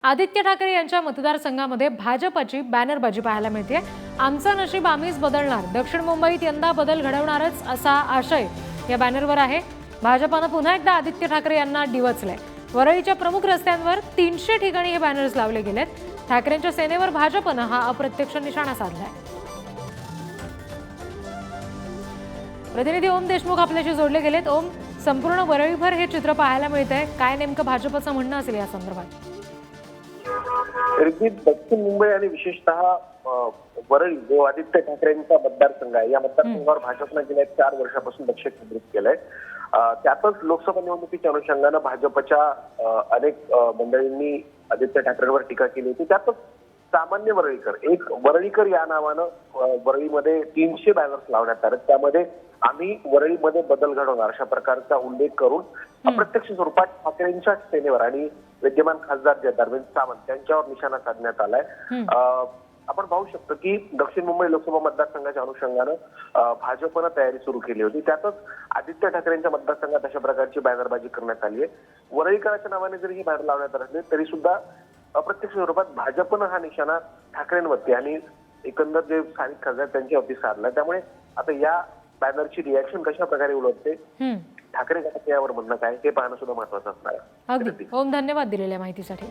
आदित्य ठाकरे यांच्या मतदारसंघामध्ये भाजपची बॅनरबाजी पाहायला मिळते। आमचं नशीब आम्हीच बदलणार, दक्षिण मुंबईत यंदा बदल घडवणारच असा आशय या बॅनरवर आहे। भाजपने पुन्हा एकदा आदित्य ठाकरे यांना डिवचलंय। वरळीच्या प्रमुख रस्त्यांवर 300 ठिकाणी हे बॅनर्स लावले गेलेत। ठाकरेंच्या सेनेवर भाजपने हा अप्रत्यक्ष निशाणा साधलाय। प्रतिनिधी ओम देशमुख आपल्याशी जोडले गेलेत। ओम, संपूर्ण वरळीभर हे चित्र पाहायला मिळतंय, काय नेमकं भाजपचं म्हणणं असेल या संदर्भात? दक्षिण मुंबई आणि विशेषतः वरळी जो आदित्य ठाकरेंचा मतदारसंघ आहे, या मतदारसंघावर भाजपने गेल्या 4 वर्षापासून लक्ष केंद्रित केलंय। त्यातच लोकसभा निवडणुकीच्या अनुषंगानं भाजपच्या अनेक मंडळींनी आदित्य ठाकरेंवर टीका केली होती। त्यातच सामान्य वरळीकर, एक वरळीकर या नावानं वरळीमध्ये 300 बॅनर्स लावण्यात आले। त्यामध्ये आम्ही वरळीमध्ये बदल घडवणार अशा प्रकारचा उल्लेख करून अप्रत्यक्ष स्वरूपात ठाकरेंच्या सेनेवर आणि विद्यमान खासदार जे अरविंद सावंत यांच्यावर निशाणा साधण्यात आलाय। आपण पाहू शकतो की दक्षिण मुंबई लोकसभा मतदारसंघाच्या अनुषंगानं भाजपनं तयारी सुरू केली होती। त्यातच आदित्य ठाकरेंच्या मतदारसंघात अशा प्रकारची बॅनरबाजी करण्यात आली आहे। वरळीकरांच्या नावाने जरी ही बॅनर लावण्यात आले तरी सुद्धा अप्रत्यक्ष स्वरूपात भाजपनं हा निशाणा ठाकरेंवरती आणि एकंदर जे स्थानिक खासदार त्यांच्यावरती साधला। त्यामुळे आता या बॅनरची रिॲक्शन कशा प्रकारे उलटते, ठाकरे गटाचं यावर म्हणणं काय हे पाहणं सुद्धा महत्त्वाचं असणार आहे। अगदी ओम, धन्यवाद दिलेल्या माहितीसाठी।